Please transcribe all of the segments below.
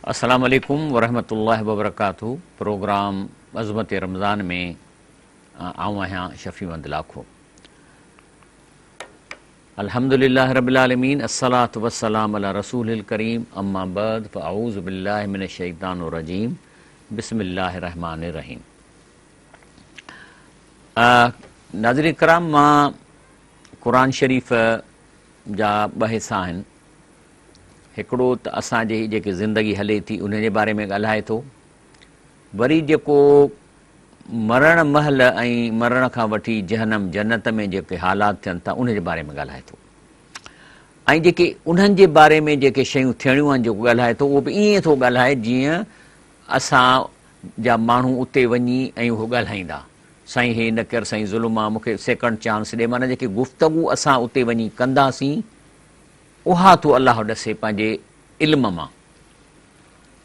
अस्सलाम वालेकुम वरहमतुल्लाहि वबरकातुहू। प्रोग्राम अज़मत रमज़ान में आऊँ आहियां शफ़ी मंद लाखो। अल्हम्दुलिल्लाहि रब्बिल आलमीन, अस्सलातु वस्सलामु अला रसूलिल करीम, अम्मा बाद फ़अऊज़ु बिल्लाहि मिनश शैतानिर रजीम, बिस्मिल्लाहिर रहमानिर रहीम। नाज़रीन कराम, मां कुरान शरीफ़ जा ॿ हिस्सा आहिनि। हिकिड़ो त असांजी जेकी ज़िंदगी हले थी उन जे बारे में ॻाल्हाए थो, वरी जेको मरण महल ऐं मरण खां वठी जहनम जन्नत में जेके हालात थियनि था उन जे बारे में ॻाल्हाए थो, ऐं जेके उन्हनि जे बारे में जेके शयूं थियणियूं आहिनि जेको ॻाल्हाए थो, उहो बि ईअं थो ॻाल्हाए जीअं असां जा माण्हू उते वञी ऐं उहो ॻाल्हाईंदा, साईं हे न कर, साईं ज़ुल्म आहे, मूंखे सेकंड चांस ॾे। माना जेकी गुफ़्तगू असां उते वञी कंदासीं उहा थो अलाह ॾसे पंहिंजे इल्म मां,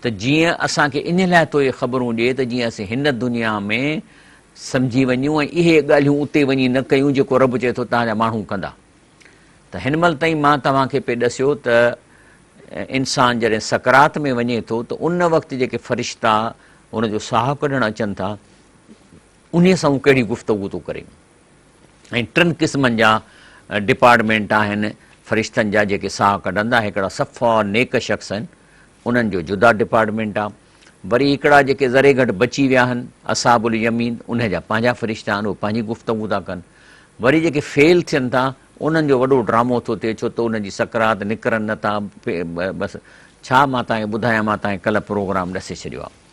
त जीअं असांखे इन लाइ तो इहे ख़बरूं ॾिए त जीअं असीं हिन दुनिया में सम्झी वञूं ऐं इहे ॻाल्हियूं उते वञी न कयूं जेको रब चए थो तव्हांजा माण्हू कंदा। त हिन महिल ताईं मां तव्हांखे पे ॾसियो त इंसान जॾहिं सकरात में वञे थो त उन वक़्तु जेके फ़रिश्ता उनजो साहु कढणु अचनि था उन सां हू कहिड़ी गुफ़्तगू थो करे। ऐं टिनि क़िस्मनि जा डिपार्टमेंट आहिनि फ़रिश्तनि जा जेके साहु कढंदा। हिकिड़ा सफ़ा नेक शख़्स आहिनि, उन्हनि जो जुदा डिपार्टमेंट आहे। वरी हिकिड़ा जेके ज़रे घटि बची विया आहिनि असाबुल यमीन, उन जा पंहिंजा फ़रिश्ता आहिनि, उहे पंहिंजी गुफ़्तगू था कनि। वरी जेके फेल थियनि था उन्हनि जो वॾो ड्रामो थो थिए, छो त उन्हनि जी सकरात निकिरनि नथा। बसि छा मां तव्हांखे ॿुधायां, मां तव्हांखे कल्ह प्रोग्राम ॾसे छॾियो आहे।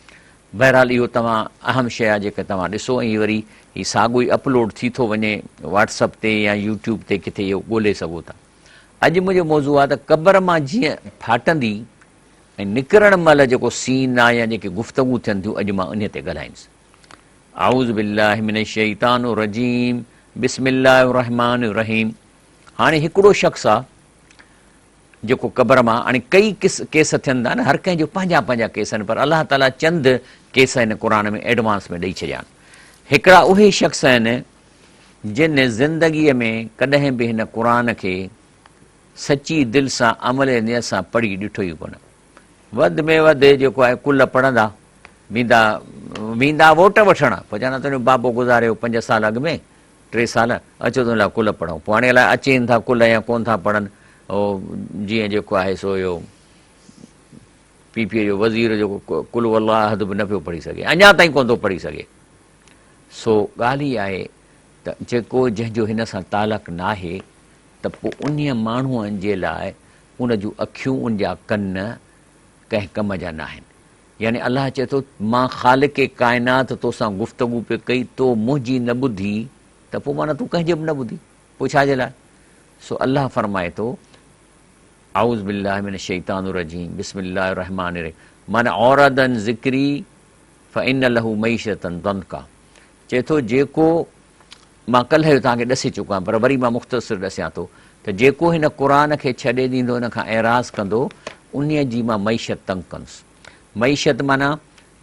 बहरहाल इहो तव्हां अहम शइ आहे जेके तव्हां ॾिसो, ऐं वरी हीउ साॻियो ई अपलोड थी थो वञे व्हाट्सअप ते या यूट्यूब ते, किथे इहो ॻोल्हे सघो था। अॼु मुंहिंजो मौज़ू आहे त क़बर मां जीअं फाटंदी ऐं निकिरण महिल जेको सीन आहे या जेके गुफ़्तगू थियनि थियूं, अॼु मां उन ते ॻाल्हाईंदुसि। आऊज़ बिल्लाहि मिनश शैतानिर रजीम, बिस्मिल्लाहिर रहमानिर रहीम। हाणे हिकिड़ो शख़्स आहे जेको क़बर मां, हाणे कई केस थियनि था न, हर कंहिंजो पंहिंजा पंहिंजा केस आहिनि, पर अलाह ताला चंद केस हिन क़ुर में एडवांस में ॾेई छॾिया आहिनि। हिकिड़ा उहे शख़्स आहिनि जिन ज़िंदगीअ में कॾहिं बि हिन क़ुर खे सची दिलि सां अमल नियत सां पढ़ी ॾिठो ई कोन। वधि में वधि जेको आहे कुल पढ़ंदा, वेंदा वोट वठणु, पोइ चवंदा तुंहिंजो बाबो गुज़ारियो 5 साल अॻु में, 3 साल, अचो तुंहिंजे लाइ कुल पढ़ूं। पोइ हाणे अलाए अचनि था कुल या कोन था पढ़नि। जीअं जेको आहे सो इहो PPA जो वज़ीर जेको कुल वल्लाह अहद बि न पियो पढ़ी सघे, अञा ताईं कोन थो पढ़ी सघे। सो ॻाल्हि इहा आहे त जेको जंहिंजो हिन सां तालुक़ु न आहे त पोइ उन माण्हूअ जे लाइ उन जूं अखियूं, उन जा कन कंहिं कम जा न आहिनि। यानी अलाह चए थो मां ख़ालिक़ काइनात तोसां गुफ़्तगू पे कई, तो मुंहिंजी न ॿुधी त पोइ माना तूं कंहिंजे बि न ॿुधी, पोइ छाजे लाइ। सो अलाह फरमाए थो आऊज़ बिल्लाहि मिनश शैतानिर रजीम, बिस्मिल्लाहिर रहमानिर रहीम। माना औरदन ज़िक्री फ़इन्न लहू मईशतन दंका। चए थो जेको मां कल्ह जो तव्हांखे ॾसे चुको आहियां, पर वरी मां मुख़्तसिर ॾसियां थो त जेको हिन क़ुर खे छॾे ॾींदो, हिन खां एराज़ कंदो, उन जी मां मईशत तंग कंदुसि। मईशत माना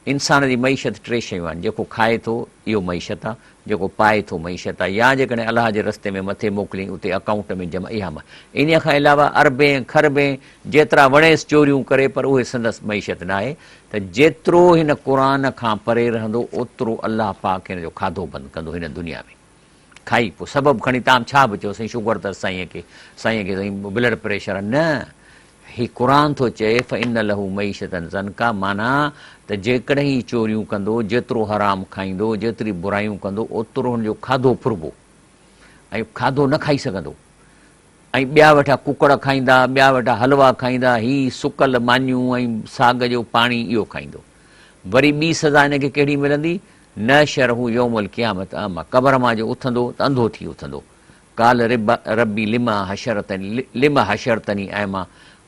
इंसान जी मईशत 3 शयूं आहिनि। जेको खाए थो इहो मईशत आहे, जेको पाए थो मईशत आहे, या जेकॾहिं अलाह जे रस्ते में मथे मोकिलियईं उते अकाउंट में जमा, इहा इन खां अलावा अरबे खरबे जेतिरा वणेसि चोरियूं करे, पर उहे संदसि मईशत न आहे। त जेतिरो हिन क़ुर खां परे रहंदो ओतिरो अलाह पाक हिन जो खाधो बंदि कंदो हिन दुनिया में। खाई पोइ सबबु खणी तव्हां छा बि चयो, साईं शुगर अथसि, साईं खे साईं ब्लड प्रेशर, न, ही क़ुर थो चए फ़इन्न लहू मईशतन ज़नका। माना त जेकॾहिं ही चोरियूं कंदो, जेतिरो हराम खाईंदो, जेतिरी बुराइयूं कंदो, ओतिरो हुनजो खाधो फुरबो ऐं खाधो न खाई सघंदो। ऐं ॿिया वेठा कुकड़ खाईंदा, ॿिया वेठा हलवा खाईंदा, ही सुकल मानियूं ऐं साग जो पाणी इहो खाईंदो। वरी ॿी सज़ा हिनखे कहिड़ी मिलंदी, न शरहू यौमुल क़ियामत अमा, क़बर मां जो उथंदो त अंधो थी उथंदो। काल रबी लिमा हशरतनी, ऐं मां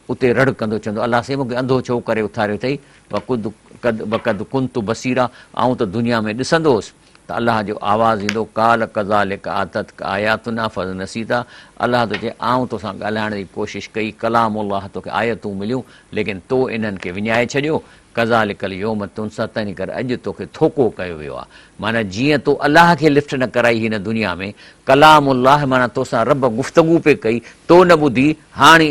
उते रड़ कंदो, चवंदो अलाह से मूंखे अंधो छो करे उथारियो अथई, वक़द कुंतु बसीरा, ऐं त दुनिया में ॾिसंदो हुउसि, त अलाह जो आवाज़ु ईंदो काल कज़ालिक आतत आयातुना फनसीता। अलाह थो चए आऊं तोसां ॻाल्हाइण जी कोशिशि कई, कलाम अलाह तोखे आयतूं मिलियूं लेकिन तो इन्हनि खे विञाए छॾियो। कज़ालिकल योम तुनसा, तंहिं करे अॼु तोखे थोको कयो वियो आहे। माना जीअं तो अलाह खे लिफ्ट न कराई हिन दुनिया में, कलाम अलाह माना तोसां रब गुफ़्तगू पे कई, तो न ॿुधी, हाणे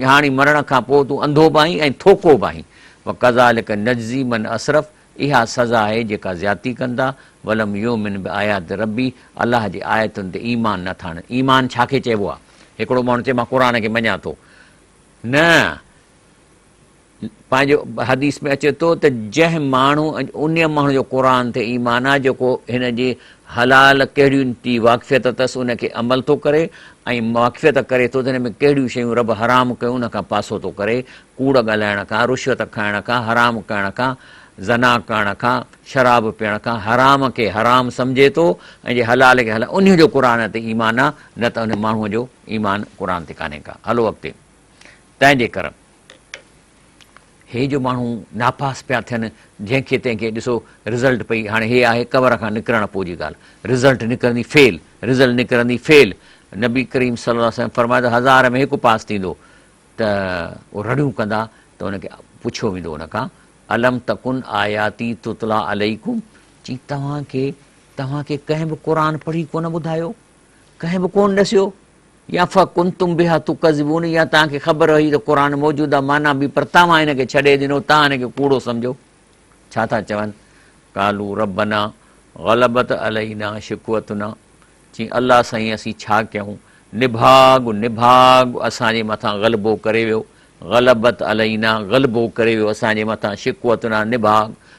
हाणे मरण खां पोइ तूं अंधो बि आहीं ऐं थोको बि आहीं। व कज़ालिक नज़ी मन असरफ, इहा सज़ा आहे जेका ज़्यादती कंदा। वलम योमिन बि आयात रबी, अलाह जे आयतुनि ते ईमान नथा आणनि। ईमान छाखे चइबो आहे? हिकिड़ो माण्हू चए मां क़ुर खे मञा थो, न, पंहिंजो हदीस में अचे थो त जंहिं माण्हू उन माण्हू जो क़ुर ते ईमान आहे जेको हिन जे हलाल कहिड़ियुनि थी वाक़फ़ियत अथसि उनखे अमल थो करे ऐं वाक़फ़ियत करे थो त हिन में कहिड़ियूं शयूं रब हराम कयूं उन खां पासो थो करे। कूड़ ॻाल्हाइण खां, रुश्वत खाइण खां, हराम करण खां, ज़ना करण खां, शराब पीअण खां, हराम खे हराम सम्झे थो ऐं जे हलाल खे हलाल, उन जो क़ुर ते ईमान आहे, न त उन माण्हूअ जो ईमान क़ुर ते कान्हे का। हलो अॻिते। तंहिंजे करे हे जो माण्हू नापास पिया थियनि, जंहिंखे तंहिंखे ॾिसो रिज़ल्ट पई, हाणे हे आहे कबर खां निकिरण पोइ जी ॻाल्हि, रिज़ल्ट निकिरंदी फेल, रिज़ल्ट निकिरंदी फेल। नबी करीम सल्लल्लाहु अलैहि वसल्लम फरमायो त 1000 में हिकु पास थींदो, त उहे रड़ियूं कंदा, त हुनखे पुछियो वेंदो हुन खां, अलम तकुन आयाती तुतला अलैकुम, चई तव्हांखे कंहिं बि क़ुर पढ़ी कोन ॿुधायो, कंहिं बि कोन ॾसियो, या कुंतुम बिहा तुकज़िबून, या तव्हांखे ख़बर हुई त क़ुर मौजूदु आहे, माना बि, पर तव्हां हिनखे छॾे ॾिनो, तव्हां हिनखे कूड़ो सम्झो। छा था चवनि? कालू रब्बना ग़लबत अलैना शिकवतुना, चई अलाह साईं असीं छा कयूं, निभाग असांजे मथां ग़लबो करे वियो, ग़लबत अलैना ग़लबो करे वियो असांजे मथां, शिकवतुना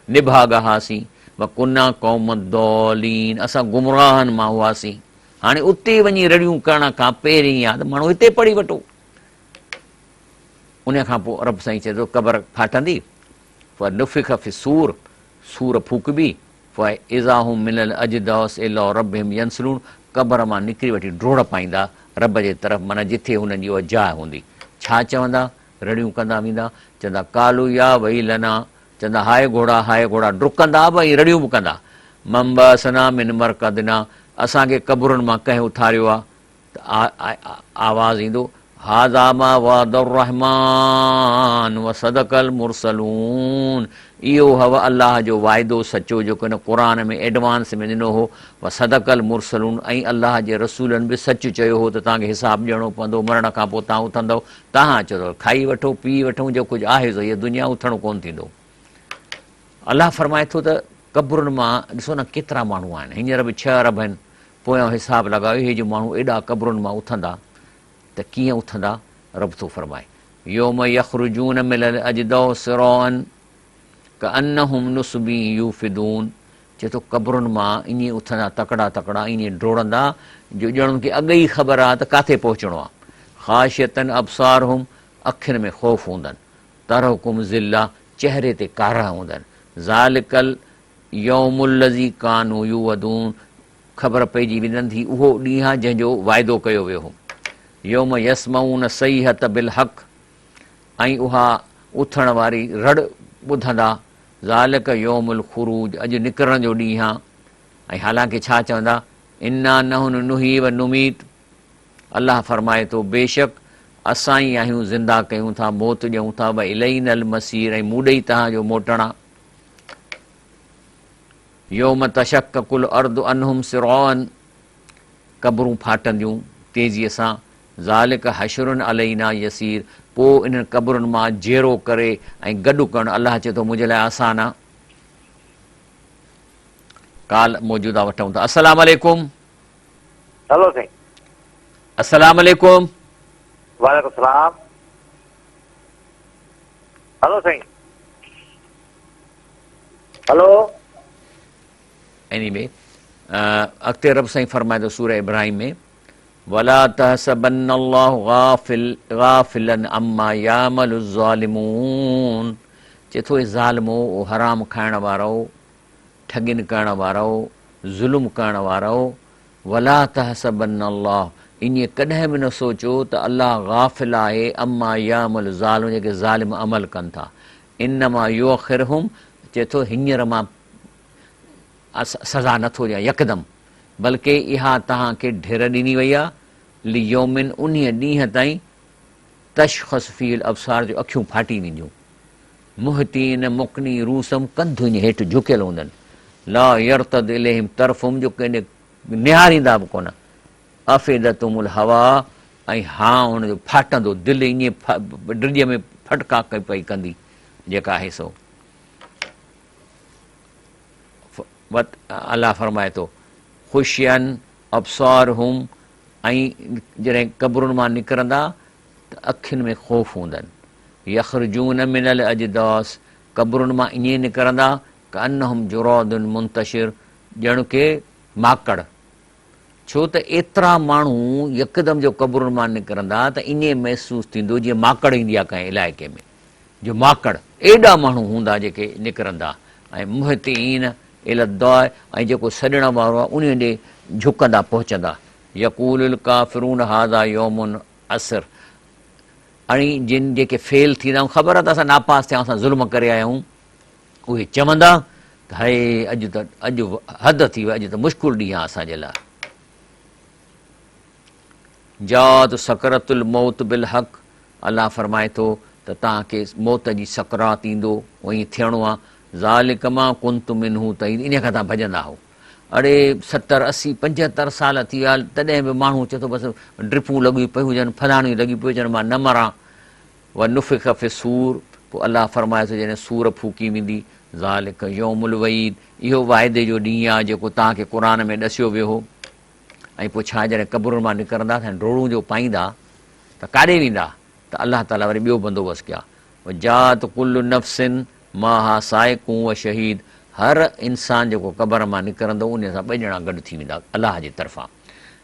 निभाग हासीं, व कुन्ना क़ौम दौलीन, असां गुमराहनि मां हुआसीं। हाणे उते वञी रड़ियूं करण खां पहिरीं आहे त माण्हू हिते पढ़ी वठो। उन खां पोइ रब साईं चए थो क़बर फाटंदी, नुफ़िख़ फी सूर, सूर फूकबी, इज़ाहुम मिनल अजदौस इला रब्बिहिम यंसलून, क़बर मां निकिरी वठी डोड़ पाईंदा रब जे तरफ़, माना जिथे हुननि जी उहा जाइ हूंदी। छा चवंदा? रड़ियूं कंदा वेंदा, चवंदा कालू या वई लना, चवंदा हाय घोड़ा, डुकंदा बि ऐं रड़ियूं बि कंदा। मंबसना मिन मरकदना, असांखे क़बरुनि मां कंहिं उथारियो आहे, त आवाज़ु ईंदो हाज़ा मा वादुर रहमान व सदकल मुरसलून, इहो हव अलाह जो वाइदो सचो जेको हिन क़ुर में एडवांस में ॾिनो हो, व सदकल मुरसलून, ऐं अलाह जे रसूलनि बि सच चयो हो त तव्हांखे हिसाबु ॾियणो पवंदो, मरण खां पोइ तव्हां उथंदव। तव्हां चओ खाई वठो पी वठूं, जो कुझु आहे सो, हीअ दुनिया उथणो कोन थींदो। अलाह फरमाए थो त क़बरुनि मां ॾिसो न केतिरा माण्हू आहिनि, हींअर बि 6 अरब आहिनि, पोयां हिसाबु लॻायो, इहे जो माण्हू एॾा क़बरुनि मां उथंदा त कीअं उथंदा? रब थो फरमाए योम यख़रुजून मिलल अजदौ सिरौअन कअन्नहुम नुस्बी यूफ़िदून, चए थो क़बरुनि मां ईअं उथंदा तकड़ा ईअं डोड़ंदा जो ॼण खे अॻु ई ख़बर आहे त काथे पहुचणो आहे। ख़ाशियतन अबसारहुम, अखियुनि में ख़ौफ़ हूंदनि, तरहुकुम ज़िल्ला, चहिरे ते कारा हूंदनि, ज़ालिकल यौमुल लज़ी कानू युअदून, ख़बर पइजी वञंदी उहो ॾींहुं आहे जंहिंजो वाइदो कयो वियो हो। यौम यसमऊन सईहत बिल हक़, ऐं उहा उथण वारी रड़ ॿुधंदा, ज़ालिक यौमुल ख़ुरूज, अॼु निकिरण जो ॾींहुं आहे। ऐं हालांकि छा चवंदा? इन्ना नहुन नुही व नुमीत, अलाह फरमाए थो बेशक असां ई आहियूं ज़िंदा कयूं था, मौत ॾियूं था, व इलैनल मसीर, ऐं मूं ॾेई तव्हांजो मोटण आहे। योम तशक्कुल अर्दु अनहुम सिरौअन, क़बरूं फाटंदियूं तेज़ीअ सां, ज़ालिक हशरुन अलैना यसीर, पोइ इन्हनि क़बरुनि मां जेरो करे ऐं गॾु करणु अलाह चए थो मुंहिंजे लाइ आसान आहे। काल मौजूदा वठूं था। अस्सलाम वालेकुम। हेलो साईं। अस्सलाम वालेकुम। वालेकुम सलाम। हेलो साईं। हेलो। एनीवे अॻिते रब साईं फरमाए थो सूरह इब्राहिम में, वला तहसबन्नल्लाहु गाफ़िलन अम्मा यामलु ज़ालिमून, चए थो हे ज़ालिमो, हराम खाइण वारो, ठगिन करण वारो, ज़ुल्म करण वारो, वला तहसबन्नल्लाह, ईअं कॾहिं बि न सोचो त अलाह गाफ़िल आहे अम्मा यामल ज़ालिम, जेके ज़ालिम अमल कनि था, इन्नमा युअख़िरहुम, चए थो हींअर मां सज़ा नथो ॾियां यकदमि, बल्कि इहा तव्हांखे ढिर ॾिनी वई आहे लियोमिन उन ॾींहं ताईं तशख़स फील अवसार जो अखियूं फाटी वेंदियूं, मुहतीन मुकनी रूसम कंधु ईअं हेठि झुकियल हूंदनि, ला यरतद इलेहिम तरफ़ुम जो कंहिं निहारींदा बि कोन, अफ़िदतुमुल हवा ऐं हा हुनजो फाटंदो दिलि ईअं ड्रिज में फटका पई कंदी जेका आहे सो। अलाह फरमाए थो ख़ुशियन अबसार हुम, ऐं जॾहिं क़बरुनि मां निकिरंदा त अखियुनि में ख़ौफ़ हूंदनि, यख़रजून मिनल अजदास, क़बरुनि मां ईअं निकिरंदा क अनहुम जुरादुन मुंतशिर, ॼण के माकड़, छो त एतिरा माण्हू यकदमि जो क़बरुनि मां निकिरंदा त ईअं महसूसु थींदो जीअं माकड़ ईंदी आहे कंहिं इलाइक़े में, जो माकड़ एॾा माण्हू हूंदा जेके निकिरंदा, ऐं मुहतीन इलद्दाय, ऐं जेको सॾण वारो आहे उन ॾे झुकंदा पहुचंदा, यक़ूलुल काफ़िरून हाज़ा यौमुन असर, ऐं जिन जेके फेल थींदा आहियूं, ख़बर आहे त असां नापास थिया असां ज़ुल्म करे आया आहियूं, उहे चवंदा त हाय अॼु हद थी वई, अॼु त मुश्किल ॾींहुं आहे असांजे लाइ। जात सकरतुल मौत बिल हक़, अलाह फरमाए थो त तव्हांखे मौत जी सकरात ईंदो, उहो ईअं थियणो आहे, ज़ालिक मा कुंतुम मिन्हु, त इन खां तव्हां भॼंदा हो। अड़े 70, 80, 75 साल थी विया तॾहिं बि माण्हू चए थो बसि ड्रिपूं लॻियूं पई हुजनि, फलाणियूं लॻियूं पई हुजनि, मां न मरां। व नुफ़िख़ फ़ी सूर, पोइ अलाह फरमाए थो जॾहिं सूर फूकी वेंदी, ज़ालिक यौमुल वईद, इहो वाइदे जो ॾींहुं आहे जेको तव्हांखे क़ुर में ॾसियो वियो हो। ऐं पोइ छा जॾहिं क़बरुनि मां निकिरंदा ऐं डोड़ूं जो पाईंदा त काॾे वेंदा, त अलाह ताला वरी ॿियो बंदोबस्तु कया, जात कुल्लु नफ़्सिन माहा साइक़ूं व शहीद, हर इंसान जेको क़बर मां निकिरंदो उन सां 2 ॼणा गॾु थी वेंदा अलाह जे तरफ़ां,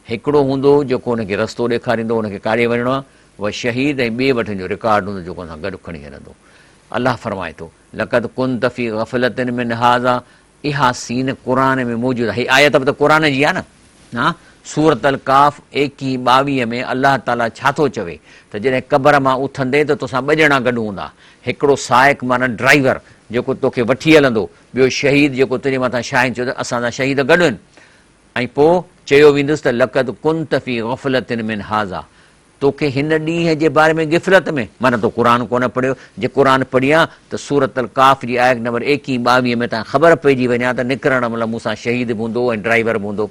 हिकिड़ो हूंदो जेको हुनखे रस्तो ॾेखारींदो हुनखे काॾे वञिणो आहे, उहा शहीद, ऐं ॿिए वटि जो रिकॉर्ड हूंदो जेको असां गॾु खणी हलंदो। अलाह फरमाए थो लक़द कुंत फ़ी ग़फ़लतिन मिन हाज़ा, इहा सीन क़ुर में मौजूदु आहे, हीअ आयत बि त क़ुर जी आहे न। हा, सूरत अल काफ़ 21-22 में अलाह ताला छा थो चवे त जॾहिं क़बर मां उथंदे त तोसां 2 ॼणा गॾु हूंदा, हिकिड़ो साइक माना ड्राइवर जेको तोखे वठी हलंदो, ॿियो शहीद जेको तुंहिंजे मथां शाहिद चयो त असांजा शहीद गॾु आहिनि, ऐं पोइ चयो वेंदुसि त लक़द कुंत फ़ी ग़फ़लतिन मिन हाज़ा, तोखे हिन ॾींहं जे बारे में गिफ़लत में, माना तो क़ुर कोन पढ़ियो, जे क़ुर पढ़ी आहे त सूरत अल काफ़ जी आयत नंबर 21-22 में तव्हां ख़बर पइजी वञे त निकिरण महिल मूंसां शहीद बि हूंदो ऐं ड्राइवर बि हूंदो।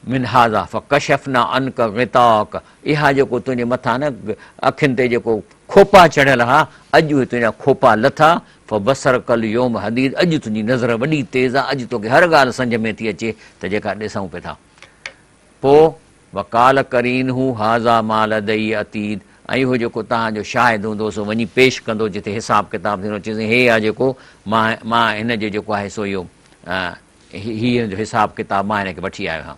मिन हाज़ा फ़कशफ़ना अनक ग़िताक, इहा जेको तुंहिंजे मथां न अखियुनि ते जेको खोपा चढ़ियल हा, अॼु उहे तुंहिंजा खोपा लथा, फ़बसर कल योम हदीद, अॼु तुंहिंजी नज़र वॾी तेज़ आहे, अॼु तोखे हर ॻाल्हि सम्झ में थी अचे त जेका ॾिसूं पिया था। पोइ वकाल करीन हू हाज़ा माल दई अतीद, ऐं इहो जेको तव्हांजो शाहिद हूंदो सो वञी पेश कंदो जिते हिसाब किताब थींदो, चई हे आहे जेको मां हिन जो जेको आहे सो इहो हीअ जो हिसाब किताब मां हिनखे वठी आयो आहियां।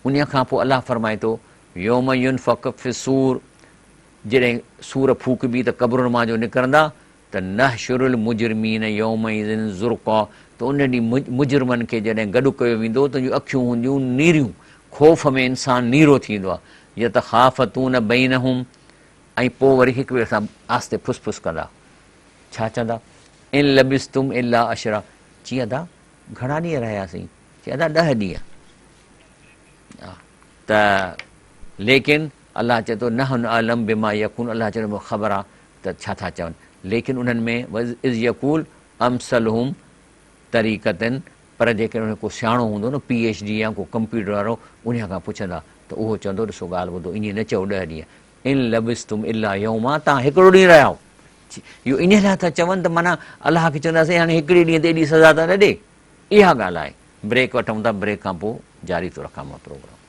उन खां पोइ अलाह फरमाए थो योम युनफ़क़ फ़ी सूर, जॾहिं सूर फूकबी त क़बरुनि मां जो निकिरंदा त नहशुरुल मुजरिमीन यौमइज़िन ज़ुर्क़ा, त उन ॾींहुं मुजरिमनि खे जॾहिं गॾु कयो वेंदो त जूं अखियूं हूंदियूं नीरियूं, ख़ौफ़ में इंसानु नीरो थींदो आहे, यतख़ाफ़तून बैनहुम, ऐं पोइ वरी हिक ॿिए सां आस्ते फुसफुस कंदा, छा चवंदा, इन लबिस्तुम इल्ला अशरा, चई अदा घणा ॾींहं रहियासीं, चई अदा 10 ॾींहं, त लेकिन अलाह चए थो नहनु अलम बिमा यकून, अलाह चए थो ख़बर आहे त छा था चवनि, लेकिन उन्हनि में इज़ यकूल अमसलहुम तरीक़तनि, पर जेके उन को सियाणो हूंदो न PhD या को कंप्यूटर वारो, उन खां पुछंदा त उहो चवंदो ॾिसो ॻाल्हि ॿुधो, ईअं न चओ 10 ॾींहं, इन लबिस्तुम इल्ला यौमा, तव्हां हिकिड़ो ॾींहुं रहिया आहियो, इहो इन लाइ था चवनि त माना अलाह खे चवंदासीं हाणे हिकिड़े ॾींहं ते एॾी सज़ा त न ॾे, इहा ॻाल्हि आहे। ब्रेक वठूं था, ब्रेक खां पोइ जारी थो रखां मां प्रोग्राम।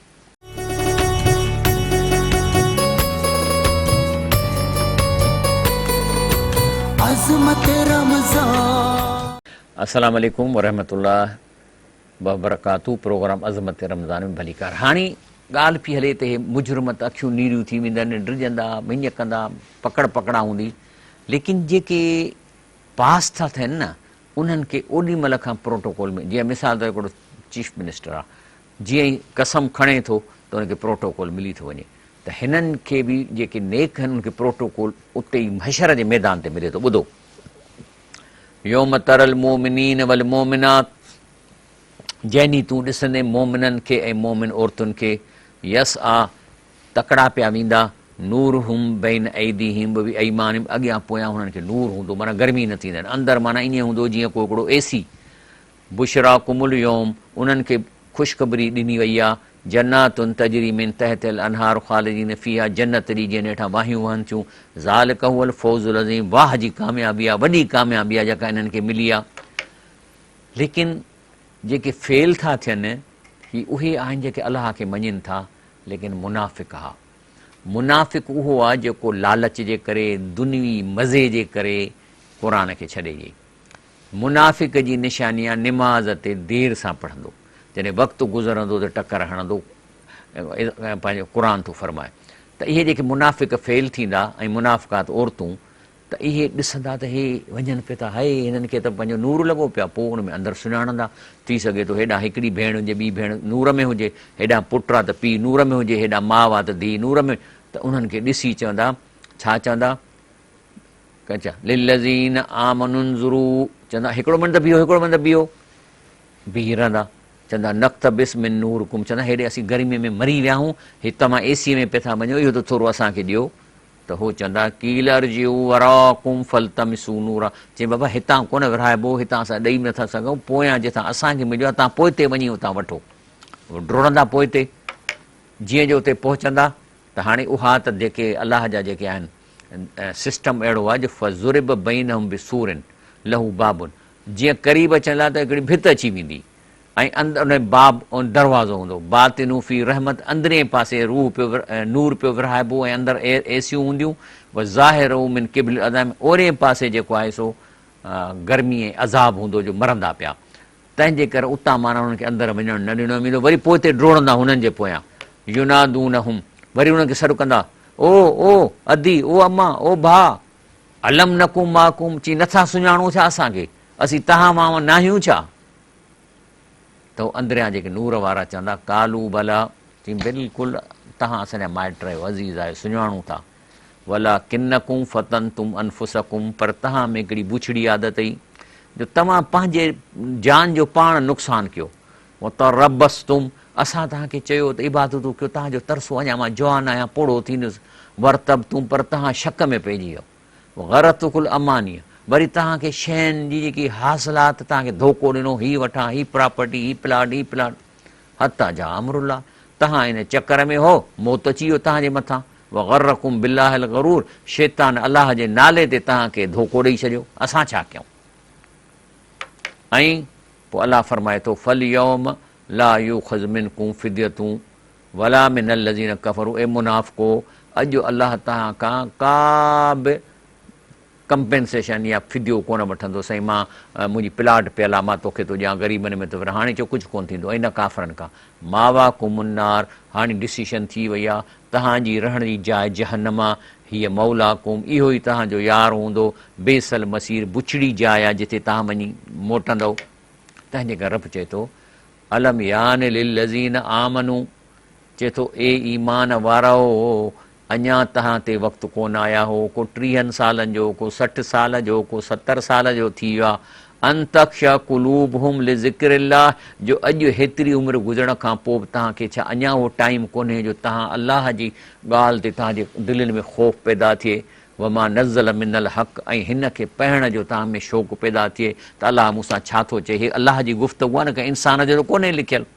अस्सलाम वालेकुम वरहमतुल्लाह वबरकातुहू। प्रोग्राम अज़मत रमज़ान में भली कार। हाणे ॻाल्हि पई हले त हे मुजरिम त अखियूं नीरियूं थी वेंदनि, ड्रिजंदा, मिंज कंदा, पकड़ा हूंदी, लेकिन जेके पास था थियनि न उन्हनि खे ओॾी महिल खां प्रोटोकॉल में, जीअं मिसाल त हिकिड़ो चीफ मिनिस्टर आहे, जीअं ई कसम खणे थो त हुनखे प्रोटोकॉल मिली थो वञे, त हिननि खे बि जेके नेक आहिनि उनखे प्रोटोकॉल उते ई महशर जे मैदान ते मिले थो। ॿुधो, यौम तरल मोमिनीन वल मोमिनात, जंहिं ॾींहुं तूं ॾिसंदे मोमिननि खे ऐं मोमिन औरतुनि खे यस आ तकड़ा पिया वेंदा नूर हुम बैन ऐदी हिम बि ऐमान अॻियां पोयां हुननि खे नूर हूंदो माना गर्मी न थींदा आहिनि अंदरि माना ईअं हूंदो जीअं को हिकिड़ो एसी बुशरा कुमुल योम उन्हनि खे ख़ुशख़बरी ॾिनी वई आहे जन्नातुन तजरी मिन तहतिल अनहार ख़ालिदीन फ़ीहा जन्नत ॾी जंहिं हेठां वाहियूं वहनि थियूं ज़ालिक हुवल फ़ौज़ुल अज़ीम वाह जी कामयाबी आहे वॾी कामयाबी आहे जेका इन्हनि खे मिली आहे लेकिन जेके फेल था थियनि ही उहे आहिनि जेके अलाह खे मञनि था लेकिन मुनाफ़िक़ हा मुनाफ़िक़ उहो आहे जेको लालच जे करे दुनियावी मज़े जे करे क़ुर खे छॾे ॾिए मुनाफ़िक़ जी निशानी आहे निमाज़ ते देरि सां पढ़ंदो जॾहिं वक़्तु गुज़रंदो त टकर हणंदो पंहिंजो क़ुर थो फरमाए त इहे जेके मुनाफ़िक़ फेल थींदा ऐं मुनाफ़िक़ात औरतूं त इहे ॾिसंदा त हे वञनि पिया था हाय हिननि खे त पंहिंजो नूर लॻो पिया पोइ हुन में अंदरि सुञाणंदा थी सघे थो हेॾां हिकिड़ी भेण हुजे ॿी भेण नूर में हुजे हेॾां पुटु आहे त पीउ नूर में हुजे हेॾां माउ आहे त धीउ नूर में त उन्हनि खे ॾिसी चवंदा छा चवंदा कचा लिल्लज़ीन आमनुन ज़ुरू चवंदा हिकिड़ो मिंट त बीहो हिकिड़ो मिंट त बीहो बीही रहंदा चवंदा नक़्त बिस्मिन नूर कुम चवंदा हेॾे असीं गर्मीअ में मरी विया आहियूं हिते तव्हां एसीअ में पिया था वञो इहो त थोरो असांखे ॾियो त हो चवंदा कीलर जियूं वराकुम फलतमिसू नूरा चई बाबा हितां कोन विरहाइबो हितां असां ॾेई नथा सघूं पोयां जितां असांखे मिलियो आहे तव्हां पोइ ते वञी उतां वठो डुड़ंदा पोइ ते जीअं जो उते पहुचंदा त हाणे उहा त जेके अलाह जा जेके आहिनि सिस्टम अहिड़ो आहे जो फज़ुरिब बैनहुम बिसूरिन लहू बाबुन जीअं क़रीब अचंदा त हिकिड़ी भित अची वेंदी ऐं अंदरि उन बाब दरवाज़ो हूंदो बातिनूफ़ी रहमत अंदरे पासे रूह पियो नूर पियो विरहाइबो ऐं अंदरि एसियूं हूंदियूं व ज़ाहिर मिन क़िबल अज़ाम ओरे पासे जेको आहे सो गर्मी ऐं अज़ाब हूंदो जो मरंदा पिया तंहिंजे करे उतां माना हुननि खे अंदरि वञणु न ॾिनो वेंदो वरी पोइ ते डोड़ंदा हुननि जे पोयां युनादून हुम वरी हुननि खे सॾु कंदा ओ अदी ओ अम्मा ओ भाउ अलम नकुम माकुम चई नथा सुञाणो छा असांखे असीं तव्हां मां न आहियूं छा त अंदरियां जेके नूर वारा चवंदा कालू भला चई बिल्कुलु तव्हां असांजा माइट आहियो अज़ीज़ आहियो सुञाणूं था भला किनकुम फतन तुम अनफुसकुम पर तव्हां में हिकिड़ी बुछड़ी आदत ई जो तव्हां पंहिंजे जान जो पाण नुक़सानु कयो उहो त रबस तुम असां तव्हांखे चयो त इबादतूं कयो तव्हांजो तरसो अञा मां जवान आहियां पोड़ो थींदुसि वरतब तूं पर तव्हां शक में पइजी वियो ग़रत कुल अमानीअ वरी तव्हांखे शयुनि जी जेकी हासिलात तव्हांखे धोखो ॾिनो हीअ वठां हीअ प्रॉपर्टी हीअ प्लाट हता जा अमरुल्ला तव्हां इन चकर में हो मौत अची वियो तव्हांजे मथां वग़र्रकुम बिल्लाहिल ग़रूर शैतान अलाह जे नाले ते तव्हांखे धोखो ॾेई छॾियो असां छा कयूं ऐं पोइ अलाह फरमाए थो फल यौम ला यूख़ज़ मिनकुम फिदियतूं वला मिनल लज़ीन कफ़रू ए मुनाफ़िक़ो अॼु अलाह तव्हां खां का बि कंपेंसेशन या फिदियो कोन वठंदो साईं मां मुंहिंजी प्लाट पियल आहे मां तोखे थो ॾियां ग़रीबनि में थो विरहां हाणे चयो कुझु कोन्ह थींदो ऐं न काफ़रनि खां मावा कुमुन्नार हाणे डिसीशन थी वई आहे तव्हांजी रहण जी जाइ जहन्नमा हीअ मौला कुम इहो ई तव्हांजो यार हूंदो बेसल मसीर बुछड़ी जाइ आहे जिते तव्हां वञी मोटंदव तंहिंजे करे रब चए थो अलम यान लिल्लज़ीन आमनू चए थो ए ईमान वारो अञा तव्हां ते वक़्तु कोन आया हो को 30 सालनि जो को 60 साल जो को 70 साल जो थी वियो आहे अंतक्षा कुलूबहुम लिज़िक्रिल्लाह जो अॼु हेतिरी उमिरि गुज़रण खां पोइ बि तव्हांखे छा अञा उहो टाइम कोन्हे जो तव्हां अलाह जी ॻाल्हि ते तव्हांजे दिलनि में ख़ौफ़ पैदा थिए वमा नज़ल मिनल हक़ ऐं हिन खे पढ़ण जो तव्हां में शौक़ु पैदा थिए त अलाह मूंसां छा थो चए हे अलाह जी गुफ़्तगू आहे न की इंसान जो त कोन्हे लिखियलु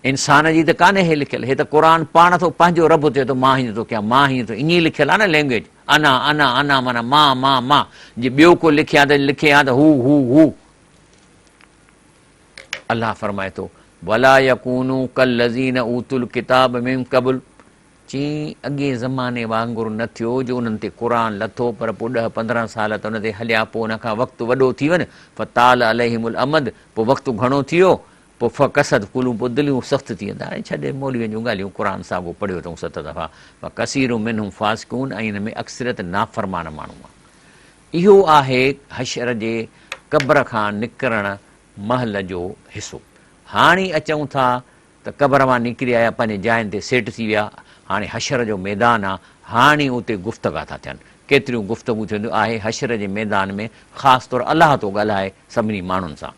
इंसान जी त कान्हे हे लिखियलु हे त क़ुर पाण थो पंहिंजो रब चए थो मां हीअं थो कयां मां हीअं थो ईअं ई लिखियलु आहे न लैंग्वेज अना अना अना माना मां जे ॿियो को लिखे हा त लिखे हा त हू अलाह फरमाए थो वला यकूनू कल लज़ीन ऊतुल किताब मिन क़बल चई अॻे ज़माने वांगुरु न थियो जो उन्हनि ते क़ुर लथो पर पोइ 10-15 साल त उन ते हलिया पोइ उन खां वक़्तु वॾो थी वञे फ़ताल अलैहिमुल अमद पोइ वक़्तु घणो थी वियो पोइ फ़कसद कुलूं पोइ दिलियूं सख़्तु थी वेंदा हाणे छॾे मौलवीअ जूं ॻाल्हियूं क़ुर साॻो पढ़ियो अथऊं 7 दफ़ा पर कसीर मिनहुम फासिकून ऐं हिन में अक्सरियत नाफ़रमान माण्हू आहे इहो आहे हशर जे क़ब्र खां निकिरण महल जो हिसो हाणे अचूं था त क़ब्र मां निकिरी आया पंहिंजे जाइनि ते सेट थी विया हाणे हशर जो मैदान आहे हाणे उते गुफ़्तगा था थियनि केतिरियूं गुफ़्तगू थींदियूं आहे हशर जे मैदान में ख़ासि तौरु अलाह थो ॻाल्हाए सभिनी माण्हुनि सां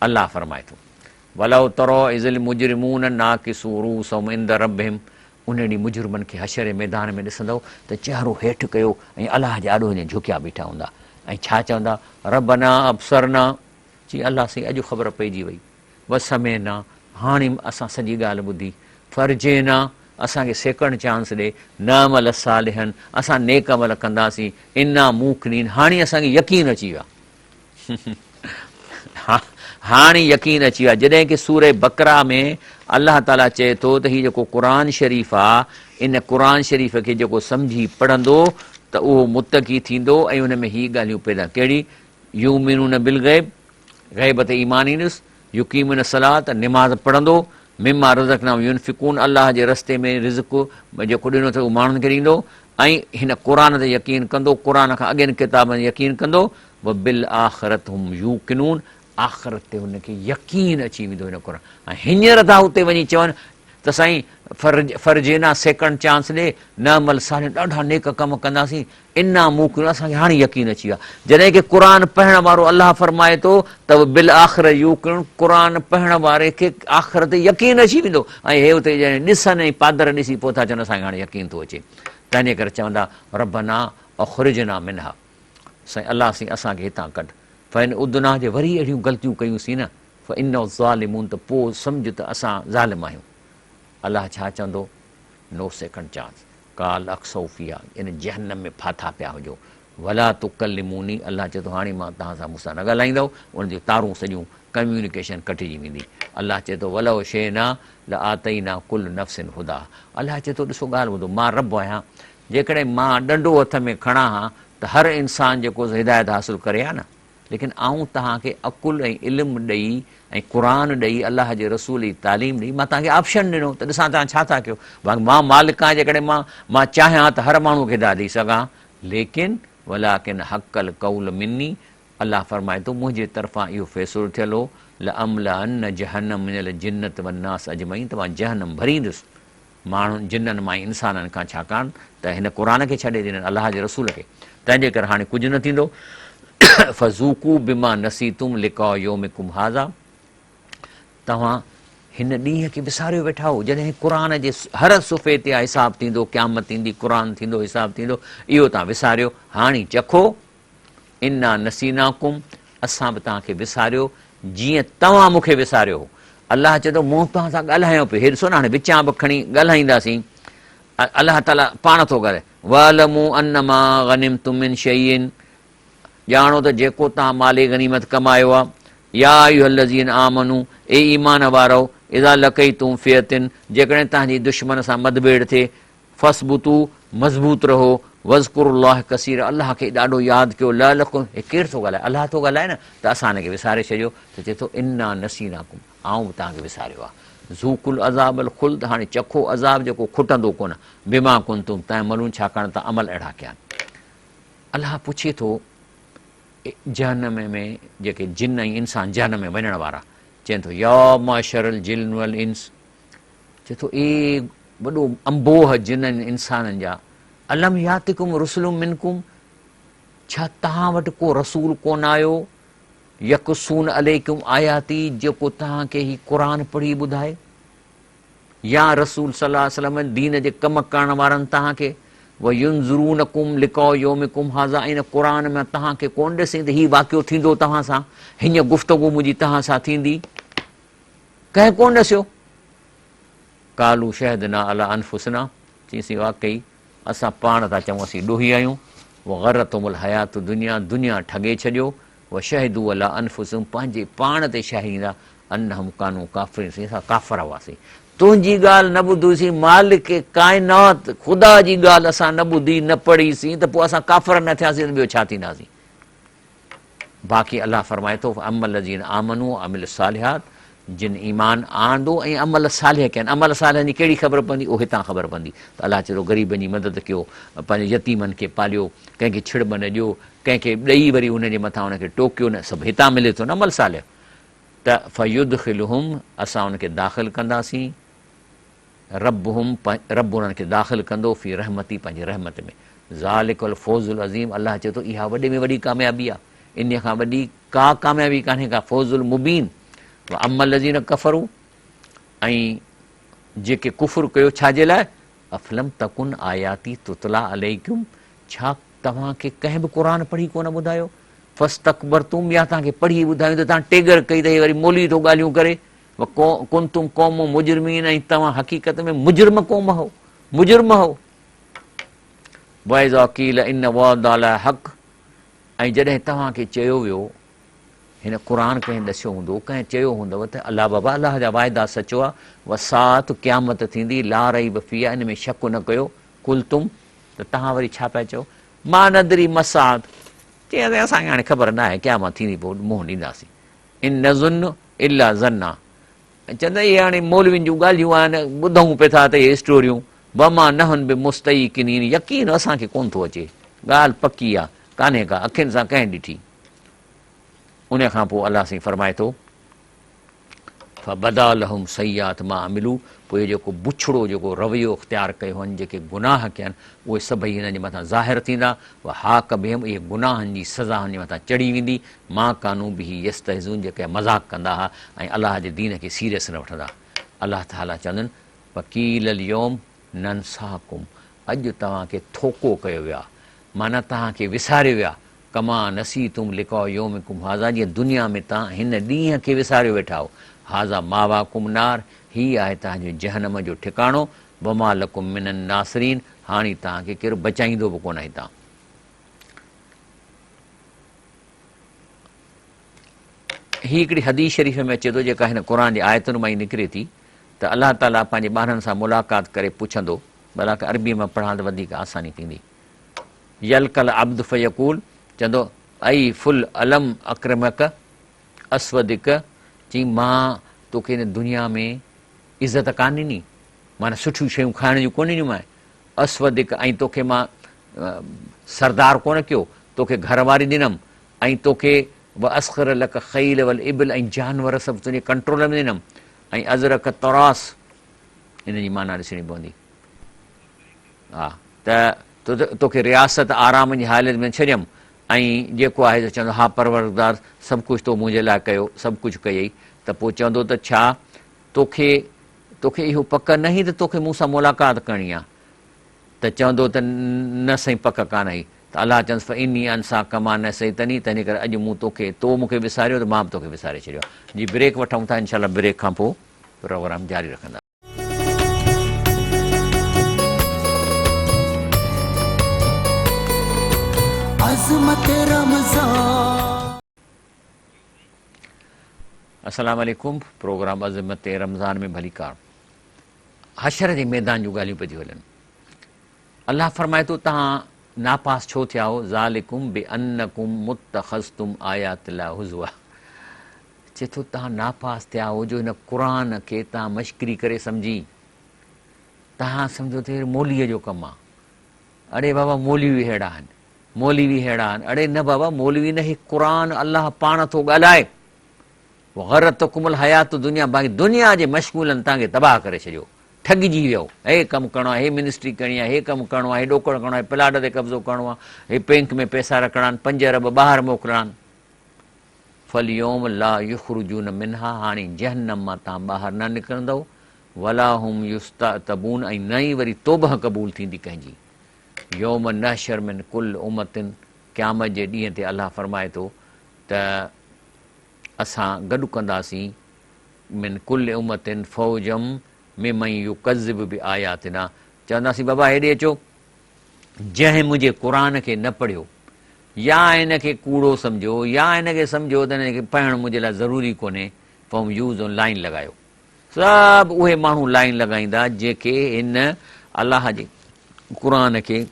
अल्लाह फरमाए थो वलौ तरो इज़िल मुजरिमून नाकिसू रूसहुम इंद रब्बिहिम, उन ॾींहुं मुजरिमनि खे हशर जे मैदान में ॾिसंदव त चहिरो हेठि कयो ऐं अलाह जे आॾो हीअं झुकिया बीठा हूंदा ऐं छा चवंदा, रबना अबसरना, चई अलाह साईं अॼु ख़बर पइजी वई, वसमेना, हाणे असां सॼी ॻाल्हि ॿुधी, फर्जेना, असांखे सेकंड चांस ॾे, न अमल सालिहन, असां नेक अमल कंदासीं, इना मूकनीन, हाणे असांखे यकीन अची वियो आहे हाणे यकीन अची वियो आहे। जॾहिं की सूरे बकरा में अलाह ताला चए थो त हीउ जेको क़ुर शरीफ़ आहे, इन क़ुर शरीफ़ खे जेको सम्झी पढ़ंदो त उहो मुतक़ी थींदो ऐं उन में हीअ ॻाल्हियूं पैदा कहिड़ी, यूमिनून बिल गैब, गैब ते ईमान ईंदुसि, युकीमुन सलात, निमाज़ पढ़ंदो, मिमा रज़क़नाहुम युनफ़िकून, अलाह जे रस्ते में रिज़्क़ जेको ॾिनो अथव उहो माण्हुनि खे ॾींदो, ऐं हिन क़ुर ते यकीन कंदो, क़ुर खां अॻियनि किताबनि ते यकीन कंदो, व बिल आख़िरत हुम यूकिनून, आख़िरत ते हुनखे यकीन अची वेंदो हिन क़ुर। ऐं हींअर था हुते वञी चवनि त साईं फर्जेना सेकंड चांस ॾे, न अमल सां ॾाढा नेक कम कंदासीं, इना मूकिन, असांखे हाणे यकीन अची वियो आहे। जॾहिं की क़ुर पढ़ण वारो अलाह फरमाए थो त बिल आख़िर यूकिन, क़ुर पढ़ण वारे खे आख़िर ते यकीन अची वेंदो, ऐं हे हुते ॾिसनि ऐं पादर ॾिसी पोइ था चवनि असांखे हाणे यकीन थो अचे, तंहिंजे करे चवंदा रबना अख़रिजना मिनहा, साईं अलाह साईं असांखे हितां कढ, फ़इन उदना जे वरी अहिड़ियूं ग़लतियूं कयूंसीं न, फ़इन ज़ालिमून, त पोइ सम्झ त असां ज़ालिम आहियूं। अलाह छा चवंदो, नो सेकंड चांस, काल अक्सौफ़िया, इन जहन्नम में फाथा पिया हुजो, वला तुकल्लिमूनी, अलाह चए थो हाणे मां तव्हां सां मूंसां न ॻाल्हाईंदव, उन जूं तारूं सॼियूं कम्यूनिकेशन कटिजी वेंदी। अलाह चए थो वलव शैना ल आतईना कुल नफ़्सिन हुदा, अलाह चए थो ॾिसो ॻाल्हि ॿुधो, मां रब आहियां, जेकॾहिं मां डंडो हथ में खणां हा त हर इंसान जेको हिदायत हासिलु करे हा न, लेकिन आऊं तव्हांखे अकुल ऐं इल्मु ॾेई ऐं क़ुर ॾेई, अलाह जे रसूल जी तालीम ॾेई, मां तव्हांखे ऑप्शन ॾिनो त ॾिसां तव्हां छा था कयो, मां मालिक आहियां, जेकॾहिं मां चाहियां त हर माण्हू खे हिदायत ॾेई सघां, लेकिन वलाकिन हक़ल कौल मिनी, अलाह फरमाए थो मुंहिंजे तरफ़ां इहो फ़ैसिलो थियल हो, ल अमला जहन्नम मिनल जिन्नत वन्नास अजमईन, त मां जहन्नम भरींदुसि माण्हुनि जिन्ननि मां इंसाननि खां, छाकाणि त हिन क़ुर खे छॾे ॾिननि अलाह जे रसूल खे, तंहिंजे करे हाणे कुझु न थींदो। फ़ज़ूकू बिमा नसीतुम लिक़ा यौमिकुम हाज़ा, तव्हां हिन ॾींहं खे विसारियो वेठा हो, जॾहिं क़ुर जे हर सुफ़े ते हिसाब थींदो, क़यामत थींदी, क़ुर थींदो, हिसाब थींदो, इहो तव्हां विसारियो, हाणे चखो, इना नसीनाकुम, असां बि तव्हांखे विसारियो जीअं तव्हां मूंखे विसारियो हो। अलाह चए थो मूं तव्हां सां ॻाल्हायो पियो, हे ॾिसो न हाणे विचां बि खणी ॻाल्हाईंदासीं, अलाह ताला पाण थो ॻाल्हाए, वअलमू अन्नमा गनिमतुम मिन शैइन, ॼाणो त जेको तव्हां माले गनीमत कमायो आहे, या अय्युहल्लज़ीन आमनू, ए ईमान वारो, इज़ा लक़ईतुम फ़ियतिन, जेकॾहिं तव्हांजी दुश्मन सां मतभेड़ थिए, फस्बुतू, मज़बूत रहो, वज़कुरुल्लाह कसीर, अलाह खे ॾाढो यादि कयो, लअलकुम, हे केरु थो ॻाल्हाए, अलाह थो ॻाल्हाए न, त असां हिनखे विसारे छॾियो, त चए थो इन्ना नसीनाकुम, आऊं बि तव्हांखे विसारियो आहे, ज़ूकुल अज़ाबल खुल्द, हाणे चखो अज़ाब जेको खुटंदो कोन, बिमा कुंतुम तव्हां मलूं, छाकाणि त अमल अहिड़ा कया। अलाह पुछे थो जहन्नम में जेके जिन ऐं इंसान जहन्नम में वञण वारा, चए थो या माशरल जिन वल इंस, चए थो ए वॾो अंबोह जिननि इंसाननि जा, अलम यातिकुम रुसुलुम मिनकुम, छा तव्हां वटि को रसूल कोन आयो, यकसून अलैकुम आयाती, जेको तव्हांखे ही क़ुर पढ़ी ॿुधाए, या रसूल सल्लल्लाहु अलैहि वसल्लम दीन जे कम करण वारनि तव्हांखे, व युनज़ुरूनकुम लिक़ा यौमिकुम हाज़ा, इन क़ुर में तव्हांखे कोन ॾिसे त हीउ वाक़ियो थींदो तव्हां सां, हीअं गुफ़्तगू मुंहिंजी तव्हां सां थींदी, कंहिं कोन ॾिसियो। कालू शहदना अला अनफुसना, चईसीं वाकई असां पाण था चऊं असीं ॾोही आहियूं, वो गरतुमुल हयात दुनिया, दुनिया ठगे छॾियो, व शहदू अला अनफुसुम, पंहिंजे पाण ते शाहींदा, अनहुम कानू काफ़िरीन, असां काफ़िर हुआसीं, तुंहिंजी ॻाल्हि न ॿुधीसीं, मालिक काइनात ख़ुदा जी ॻाल्हि असां न ॿुधी न पढ़ीसीं, त पोइ असां काफ़िर न थियासीं, ॿियो छा थींदासीं। बाक़ी अलाह फरमाए थो अमल जीन आमनू अमिल सालिहात, जिन ईमान आंदो ऐं अमल सालिह कयनि, अमल सालिहनि जी कहिड़ी ख़बर पवंदी, उहो हितां ख़बर पवंदी, त अलाह चए थो ग़रीबनि जी मदद कयो, पंहिंजे यतीमनि खे पालियो, कंहिंखे छिड़बन ॾियो, कंहिंखे ॾेई वरी हुनजे मथां हुनखे टोकियो न, सभु हितां मिले थो न अमल सालिह। त फयुदखिलहुम, असां हुनखे दाख़िल कंदासीं, रबहुम, रब उन्हनि खे दाख़िल कंदो, फी रहमती, पंहिंजी रहमत में, ज़ालिकुल फौज़ुल अज़ीम, अलाह चए थो इहा वॾे में वॾी कामयाबी आहे, इन खां वॾी का कामयाबी कान्हे का, फौज़ुल मुबीन, अमल लज़ीन कफ़रू, ऐं जेके कुफ़ुर कयो छाजे लाइ, अफ़लम तकुन आयाती तुतला अलैकुम, छा तव्हांखे कंहिं बि क़ुर पढ़ी कोन ॿुधायो, फस्तकबरतुम, या तव्हांखे पढ़ी ॿुधायूं त तव्हां टेगर कई त वरी मौलवी थो ॻाल्हियूं करे, कुंतुम क़ौम मुजरिमीन, ऐं तव्हां हक़ीक़त में मुजरिम क़ौम हो, मुजरिम हो। वइज़ा क़ील इन वअदा हक़, ऐं जॾहिं तव्हांखे चयो वियो, हिन क़ुर कंहिं ॾसियो हूंदो, कंहिं चयो हूंदव त अलाह बाबा अलाह जा वाइदा सचो आहे, वसात क़यामत थींदी, ला रईब फीहा, इन में शक न कयो, कुल तुम, त तव्हां वरी छा पिया चओ, मां नदरी मसाद, चई असांखे हाणे ख़बर न आहे क़यामत थींदी, पोइ मुंहुं ॾींदासीं, इन नज़ुन इला ज़न्ना, चवंदा इहे हाणे मौलवियुनि जूं ॻाल्हियूं आहिनि, ॿुधूं पिया था त इहे स्टोरियूं, बमा नहन बि मुस्तई किनी, यकीन असांखे कोन थो अचे, ॻाल्हि पकी आहे, कान्हे का, अखियुनि सां कंहिं ॾिठी। उन खां पोइ अलाह साईं फरमाए थो, फबदा लहुम सय्यात मा अमिलू, पोइ जेको बुछड़ो जेको रवैयो इख़्तियार कयो हुअनि, जेके गुनाह कया आहिनि, उहे सभई हिन जे मथां ज़ाहिर थींदा, हा कबिहम, इहे गुनाहनि जी सज़ा हुन जे मथां चढ़ी वेंदी, मां कानू बि यस्तहज़ून, जेके मज़ाक़ कंदा हुआ ऐं अलाह जे दीन खे सीरियस न वठंदा। अलाह ताला चवंदनि, वकील यौम नंसाकुम, अॼु तव्हांखे थोको कयो वियो आहे, माना तव्हांखे विसारियो वियो आहे, कमा नसी तुम लिकाओ योमिकुम हाज़ा, जीअं दुनिया में तव्हां हिन ॾींहं खे विसारियो वेठा हो, हाज़ा मावा कुम नार, हीअ आहे तव्हांजो जहनम जो ठिकाणो, वमा लकुम मिनन नासरीन, हाणे तव्हांखे केरु बचाईंदो बि कोन हितां। ही हिकिड़ी हदीस शरीफ़ में अचे थो, जेका हिन क़ुर जे आयतुनि मां ई निकिरे थी, त अलाह ताला पंहिंजे ॿारनि सां मुलाक़ात करे पुछंदो, भला अरबीअ में पढ़ण त वधीक आसानी थींदी, यलकल अब्द फयकूल, चवंदो आई फुल अलम अक्रमक असवदिक, चई मां तोखे हिन दुनिया में इज़त कान ॾिनी, माना सुठियूं शयूं खाइण जूं कोन ॾिनियूं मां, असवदिक, ऐं तोखे मां सरदार कोन कयो, तोखे घरवारी ॾिनमि, ऐं तोखे व असख़र लक ख़ैल वल इबिल, ऐं जानवर सभु तुंहिंजे कंट्रोल में ॾिनमि, ऐं अज़रक तरास, इन जी माना ॾिसणी पवंदी, हा त तोखे रियासत आराम जी हालत में छॾियमि, ऐं जेको आहे त चवंदो हा परवरदार सभु कुझु तो मुंहिंजे लाइ कयो, सभु कुझु कयई, त पोइ चवंदो त छा तोखे इहो पक न ई त तोखे मूंसां मुलाक़ात करणी आहे, त चवंदो त न साईं पक कान आई, त अलाह चवंदुसि इन अंसा कमा न सही तनी, तंहिं करे अॼु तो मूंखे विसारियो त मां बि तोखे विसारे छॾियो। जी ब्रेक वठूं था, इनशाला ब्रेक खां पोइ प्रोग्राम जारी रखंदा। अस्सलाम वालेकुम, प्रोग्राम अज़मत रमज़ान में भली कार, हशर जे मैदान जूं ॻाल्हियूं पई हलनि। अलाह फरमाए थो, तव्हां नापास छो थिया हो, ज़ालिकुम बि अन्नकुम मुत्तख़ज़्तुम आयातिल्लाह हुज़वा, चए थो तव्हां नापास थिया हो जो हिन क़ुर खे तव्हां मश्करी करे सम्झी, तव्हां सम्झो त मौलीअ जो कमु आहे, अड़े बाबा मौलवी अहिड़ा आहिनि, मौलवी अहिड़ा आहिनि, अड़े न बाबा मौलवी न, ही क़ुर अलाह पाण थो ॻाल्हाए, ग़रत कुमल हयात दुनिया, बाक़ी दुनिया जे मशगूलनि तव्हांखे तबाह करे छॾियो, ठॻिजी वियो, हे कमु करिणो आहे, हे मिनिस्ट्री करणी आहे, हे कमु करिणो आहे, हे ॾोकड़ करिणो आहे, प्लाट ते कब्ज़ो करिणो आहे, हे बैंक में पैसा रखणा आहिनि, 5 अरब ॿाहिरि मोकिलणा आहिनि, फलयोम ला युख़रुजून मिनहा, हाणे जहन्नम मां तव्हां ॿाहिरि न निकिरंदव, वला हुम युस्तअतबून, ऐं न ई वरी तौबह क़बूल थींदी कंहिंजी, योम नहशर मिन कुल उम्मतिन, क़यामत जे ॾींहं ते अलाह फरमाए थो त असां गॾु कंदासीं, मिन कुल उम्मतिन फ़ौजम मिमन युकज़िब बि आयातिना, चवंदासीं बाबा हेॾे अचो, जंहिं मुंहिंजे क़ुर खे न पढ़ियो, या हिन खे कूड़ो सम्झो, या हिन खे सम्झो त हिन खे पढ़णु मुंहिंजे लाइ ज़रूरी कोन्हे, फ़ॉम यूज़ ऑन लाइन लॻायो, सभु उहे माण्हू लाइन लॻाईंदा जेके हिन अलाह जे क़ुर खे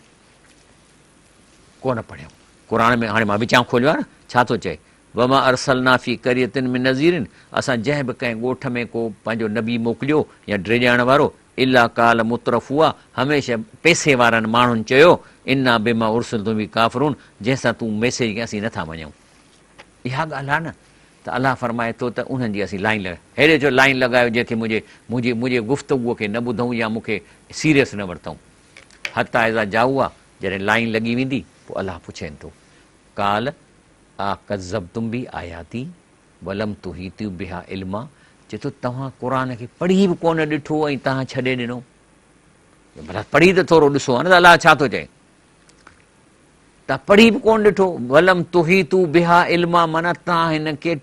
कोन पढ़ियो। क़ुर में हाणे मां विचां खोलियो आहे न, छा थो चए, वमा अरसलना फी क़रियतिन मिन नज़ीरिन, असां जंहिं बि कंहिं ॻोठ में को पंहिंजो नबी मोकिलियो या ड्रेॼाइण वारो, इला काल मुतरफ़ हुआ, हमेशह पैसे वारनि माण्हुनि चयो, इना बिमा उर्सिलतुम बि काफ़िरून, जंहिंसां तूं मैसेज खे असीं नथा मञूं। इहा ॻाल्हि आहे न, त अलाह फरमाए थो त उन्हनि जी असीं लाइन हेॾे जो लाइन लॻायो, जंहिंखे मुंहिंजे गुफ़्तगूअ खे न ॿुधूं या मूंखे सीरियस न वरितऊं। हता ऐज़ा जाऊ आहे, जॾहिं लाइन लॻी वेंदी, पोइ अलाह पुछनि थो, काल आ कज़ब तुम बि आयाती, वलम तुहीतू बिहा इल्मा, चए थो तव्हां क़ुर खे पढ़ी बि कोन ॾिठो ऐं तव्हां छॾे ॾिनो। भला पढ़ी त थोरो ॾिसो आहे न त अलाह छा थो चए, तव्हां पढ़ी बि कोन ॾिठो। वलम तुहीतू बिहा इल्मा माना तव्हां हिन खे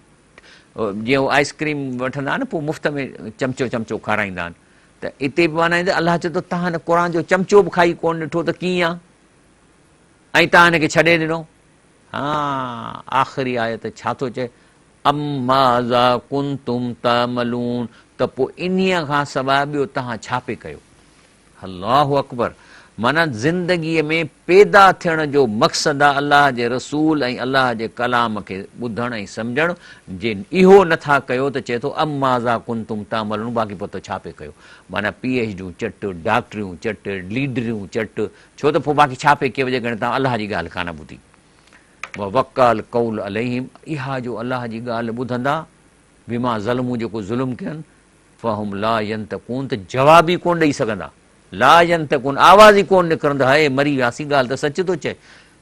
जीअं उहो आइस्क्रीम वठंदा आहिनि पोइ मुफ़्त में चमचो चमचो खाराईंदा आहिनि, त हिते बि माना अलाह चए थो तव्हां हिन क़ुर जो चमचो बि खाई कोन ॾिठो त कीअं आहे, ऐं तव्हां हिनखे छॾे ॾिनो। हा आख़िरी आयत छा थो चए, अम्माज़ा कुंतुम तामलून, त पोइ इन्हीअ खां सवाइ ॿियो तव्हां छा पे कयो। अल्लाहु अकबर, माना ज़िंदगीअ में पैदा थियण जो मक़सदु आहे अलाह जे रसूल ऐं अलाह जे कलाम खे ॿुधणु ऐं सम्झणु। जे इहो नथा कयो त चए थो अम्माज़ा कुंतुम तामलून, बाक़ी पोइ छा पे कयो, माना PhDयूं चट, डॉक्टरियूं चट, लीडरियूं चट, छो त पोइ बाक़ी छा पे कयो वजह करे तव्हां अलाह जी ॻाल्हि कान ॿुधी। वकाल कौल अलहिम, इहा जो अलाह जी ॻाल्हि ॿुधंदा, बिमा ज़ल्मू जेको ज़ुल्म कयनि, फ़हुम ला यंतकून, त जवाब ई कोन ॾेई सघंदा, ला यंतकून आवाज़ ई कोन निकिरंदा, है मरी वियासीं, ॻाल्हि त सच थो चए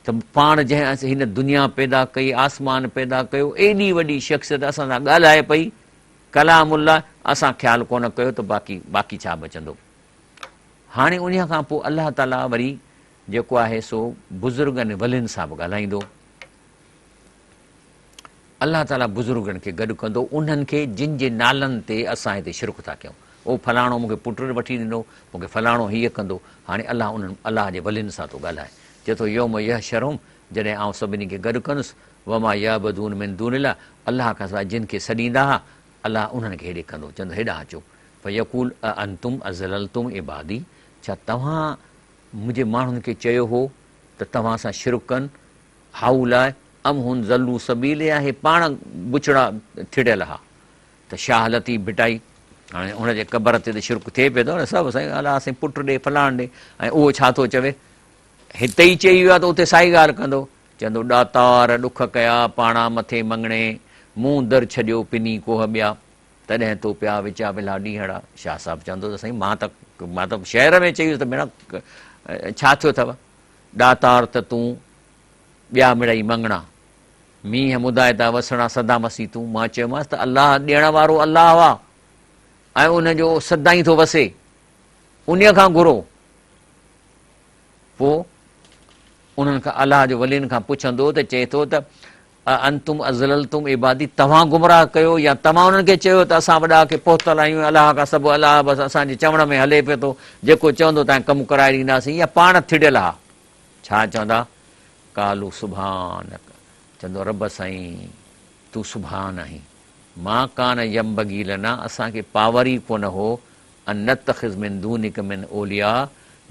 त पाण जंहिं हिन दुनिया पैदा कई, आसमान पैदा कयो, एॾी वॾी शख़्सियत असां सां ॻाल्हाए पई, कलामुल्लाह, असां ख़्यालु कोन कयो त बाक़ी छा बचंदो। हाणे उन खां पोइ अलाह ताला वरी जेको आहे सो बुज़ुर्गनि वलियुनि सां बि ॻाल्हाईंदो। अलाह ताला बुज़ुर्गनि खे गॾु कंदो, उन्हनि खे जिन जे नालनि ते असां हिते शिरक था कयूं, ओ फलाणो मूंखे पुटु वठी ॾिनो, मूंखे फलाणो हीअं कंदो। हाणे अलाह जे वलियुनि सां थो ॻाल्हाए, चए थो योम यह शरुम, जॾहिं आउं सभिनी खे गॾु कंदुसि, वमा या बदून मिन दूनिल्लाह, अलाह खां सवाइ जिन खे सॾींदा हुआ अलाह उन्हनि खे हेॾे कंदो, चवंदो हेॾां अचो। फयकूल अंतुम अज़ललतुम इबादी, छा तव्हां मुंहिंजे माण्हुनि खे चयो हो त तव्हां सां शिरक कनि, हाउ लाइ अम हुन ज़ल्लू सबील, आहे पाण बुछड़ा थिड़ियल हा, त शाहलती भिटाई। हाणे हुनजे क़बर ते त शिरक थिए पियो थो न, सभु साईं अलाह साईं पुटु ॾे फलाण ॾे, ऐं उहो छा थो चवे, हिते ई चई वियो आहे त उते साई ॻाल्हि कंदो, चवंदो ॾातार ॾुख कया पाणा मथे मङणे, मूं दर छॾियो पिनी कोह ॿिया, तॾहिं तो पिया विचा पिला ॾींहड़ा। शाह साहिबु चवंदो त साईं मां त शहर में चई त भेण छा थियो अथव, ॾातार त तूं ॿिया मिड़ई मङणा, मींहं मुदाइता वसणा सदा मसी तूं। मां चयोमांसि त अलाह ॾियण वारो अलाह आहे ऐं उनजो सदाई थो वसे, उन खां घुरो। पोइ उन्हनि खां अलाह जो वलियुनि खां पुछंदो त चए थो त अंतुम अज़ललतुम इबादी, तव्हां गुमराह कयो या तव्हां उन्हनि खे चयो त असां वॾा खे पहुतल आहियूं, अलाह खां सभु अलाह बसि असांजे चवण में हले पियो थो, जेको चवंदो तव्हां कमु कराए ॾींदासीं, या पाण थिड़ियल हा। छा चवंदा, कालू सुभान, चवंदो रब साईं तूं सुभान आहीं, मां कान यम बगील न, असांखे पावर ई कोन हो, अन नतखिज़ मिन दूनिक मिन ओलिया,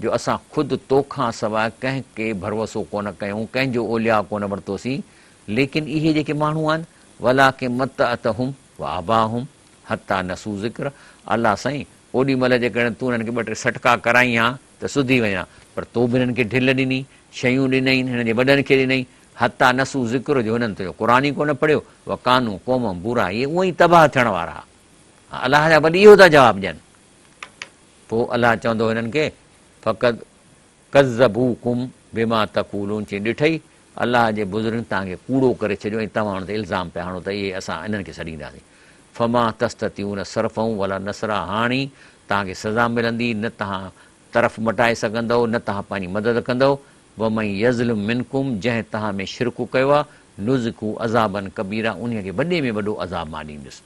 जो असां ख़ुदि तोखां सवाइ कंहिंखे भरोसो कोन कयूं, कंहिंजो ओलिया कोन वरितोसीं। लेकिन इहे जेके माण्हू आहिनि, वला के मत अतहुम व आबाहुम हता नसू ज़िक्र, अलाह साईं ओॾी महिल जेकॾहिं तूं हिननि खे ॿ टे सटका कराई हा त सुधी वञा, पर तूं बि हिननि खे ढिल ॾिनी, शयूं ॾिनई, हिननि जे वॾनि खे ॾिनई, हता नसू ज़िक्र, जो हिननि तुंहिंजो क़ुर ई कोन पढ़ियो, व कानू क़ौम बुरा, इहे उअं ई तबाह थियण वारा। अलाह जा वॾी इहो था जवाबु ॾियनि। पोइ अलाह चवंदो हिननि खे फ़क़त कज़बूकुम बिमा तक़ूलून, चई ॾिठई अलाह जे बुज़ुर्ग तव्हांखे कूड़ो करे छॾियो ऐं तव्हां हुन ते इल्ज़ाम पिया हणो त इहे असां इन्हनि खे सॾींदासीं। फमा तस्ततियून सरफ़ऊं वला नसरा, हाणी तव्हांखे सज़ा मिलंदी, न तव्हां तरफ़ मटाए सघंदव, न तव्हां पंहिंजी मदद कंदव। वमई यज़्लिम मिनकुम, जंहिं तव्हां में शिरक कयो आहे, नुज़िकू अज़ाबन कबीरा, उन खे वॾे में वॾो अज़ाब मां ॾींदुसि।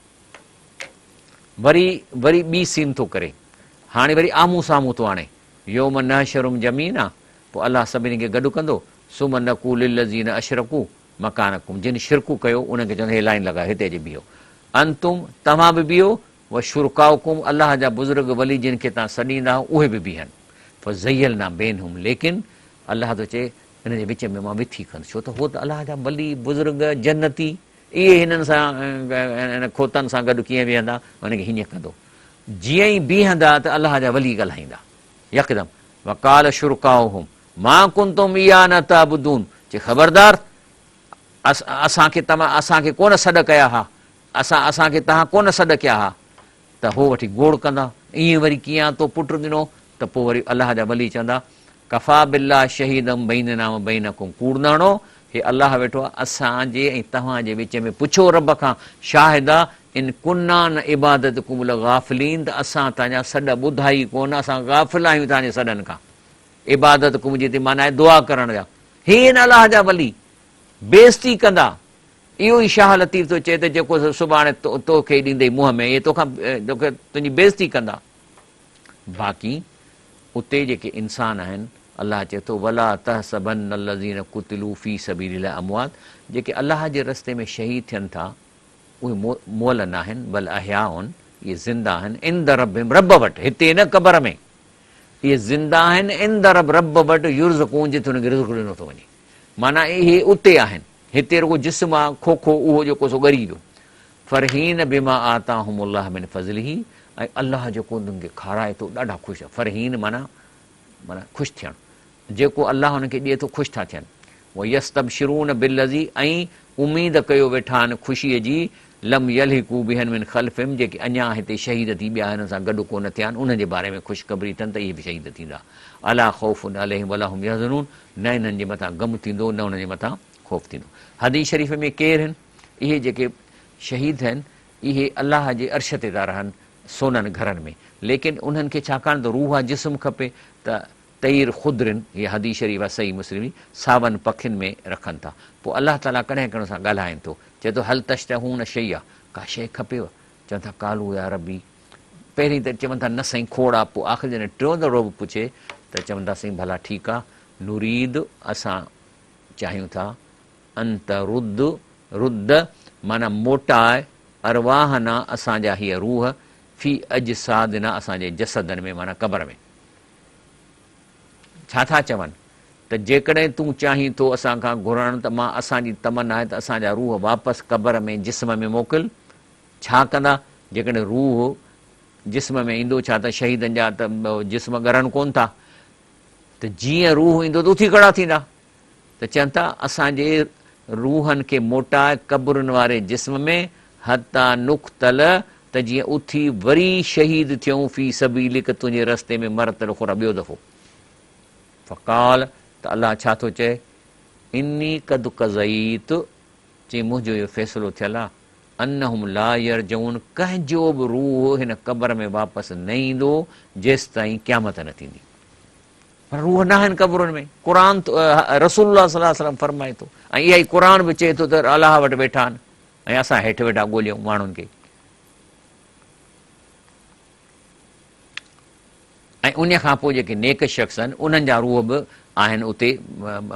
वरी ॿी सीन थो करे, हाणे वरी आम्हूं साम्हूं थो आणे, योम नहशरुम जमीन आहे, पोइ अलाह सभिनी खे गॾु कंदो, सुम नक़ूल लिल्लज़ीन अशरकू मकानकुम, जिन शिरकू कयो उनखे चवंदो हे लाइन लॻायो, हिते अची बीहो, अंतुम तव्हां बि बीहो, व शुरकाउकुम, अलाह जा बुज़ुर्ग वली जिन खे तव्हां सॾींदा उहे बि बीहनि, पोइ ज़यल ना बेनहुम, लेकिन अलाह थो चए हिन जे विच में मां विथी कंदुसि, छो त हो त अलाह जा वली बुज़ुर्ग जन्नती, इहे हिननि सां हिन खोतनि सां गॾु कीअं बीहंदा, हुनखे हीअं कंदो। जीअं ई बीहंदा त अलाह जा वली ॻाल्हाईंदा यकदमि, वकाल शुरकाउहुम मां कुंतुम इया न ताबुदून, चए ख़बरदार असांखे कोन सॾ कया हा, असांखे तव्हां कोन सॾ कया हा, त हो वठी गोड़ कंदा, ईअं वरी कीअं तो पुटु ॾिनो, त पोइ वरी अलाह जा वली चवंदा कफ़ा बिल्लाह शहीदम बैनना व बैनकुम, कूड़ न हणो, हे अलाह वेठो आहे असांजे ऐं तव्हांजे विच में, पुछो रब खां शाहिदा इन कुन्ना न इबादत कुमल गाफ़िलीन, त असां तव्हांजा सॾ ॿुधा ई कोन, असां गाफ़िल आहियूं तव्हांजे सॾनि खां। इबादत कुम जी ते माना आहे दुआ करण जा। हे न अलाह जा वली बेइज़ती कंदा। इहो ई शाह लतीफ़ थो चए त जेको सुभाणे तोखे ॾींदई मुंहं में, इहे तोखां तुंहिंजी बेइज़ती कंदा। बाक़ी उते जेके इंसान आहिनि, अलाह चए थो वला तहसबन अल्लज़ीन कुतिलू फी सबीलिल्लाह अमवात, जेके अलाह जे रस्ते में शहीद थियनि था उहे मोल न आहिनि, बल अहयाउन, इहे ज़िंदा आहिनि इंद रब्बिहिम, रब वटि, हिते न क़बर में, इहे ज़िंदा आहिनि इंद रब वटि युर्ज़क़ून, जिते हुनखे रिज़्क़ ॾिनो थो वञे। माना इहे उते आहिनि, हिते रुॻो जिस्म आहे खोखो उहो जेको सो ॻरी वियो। फरहीन बिमा आताहुमुल्लाह मिन फज़लिही, ऐं अलाह जेको उन्हनि खे खाराए थो ॾाढा ख़ुशि आहे। फरहीन माना ख़ुशि थियणु, जेको अलाह हुनखे ॾिए थो ख़ुशि था थियनि। उहो यस्तबशिरून बिल्लज़ी, ऐं उमीद कयो वेठा आहिनि ख़ुशीअ जी, लम यलहिकू बिहिन मिन ख़ल्फिहिम, जेके अञा हिते शहीद थी ॿिया हिन सां गॾु कोन थिया आहिनि, उन्हनि जे बारे में ख़ुशख़बरी अथनि त इहे बि शहीद थींदा। अला ख़ौफ़ुन अलैहिम वला हुम यहज़नून, न हिननि जे मथां ग़म थींदो, न हुननि जे मथां ख़ौफ़ थींदो। हदीस शरीफ़ में केरु आहिनि इहे जेके शहीद आहिनि? इहे अलाह जे अर्श ते था रहनि, सोननि घरनि में, लेकिन उन्हनि खे छाकाणि त रूह आहे, जिस्म खपे, त तैर ख़ुदरिन, हीअ हदीस शरीफ़ आहे सही मुस्लिम, सावन पखियुनि में रखनि था। पोइ अलाह ताला कॾहिं कॾहिं सां ॻाल्हाइनि थो, चए थो हल तशतहून शइ आहे, का शइ खपेव? चवनि था कालू या रबी, पहिरीं त चवनि था न साईं खोड़ आहे, पोइ आख़िर जॾहिं टियों दफ़ो बि पुछे त चवनि था साईं भला ठीकु आहे, नुरीद असां चाहियूं था, अंत रुद्द माना मोटाए, अरवाहना असांजा हीअ रूह, फी अजसादिना असांजे जसदनि में, माना क़बर में। छा था चवनि त जेकॾहिं तूं चाहीं थो असां खां घुरणु, त मां असांजी तमन्ना आहे त असांजा रूह वापसि क़बर में जिस्म में मोकिल। छा कंदा? जेकॾहिं रूह जिस्म में ईंदो, छा त शहीदनि जा त जिस्म ॻरनि कोन था, त जीअं रूह ईंदो त उथी खड़ा थींदा। त चवनि था असांजे रूहनि खे मोटाए क़बरुनि वारे जिस्म में, हता नुख्तल, त जीअं उथी वरी शहीद थियूं फी सबीलिक, तुंहिंजे रस्ते में मरतल खुरा ॿियो दफ़ो। फ़क़ाल, त अलाह छा थो चए? इन्नी कद कज़ईत, चई मुंहिंजो इहो फ़ैसिलो थियल आहे, अनहुम ला यरजऊन, कंहिंजो बि रूह हिन क़बर में वापसि न ईंदो जेसि ताईं क़यामत न थींदी। पर रूह न आहिनि क़बरुनि में। क़ुर रसूलुल्लाह सल्लल्लाहु अलैहि वसल्लम फरमाए थो, ऐं इहा ई क़ुर बि चए थो त अलाह वटि वेठा आहिनि, ऐं असां हेठि वेठा ॻोल्हियूं माण्हुनि खे। ऐं उन खां पोइ जेके नेक शख़्स आहिनि उन्हनि जा रूह बि आहिनि उते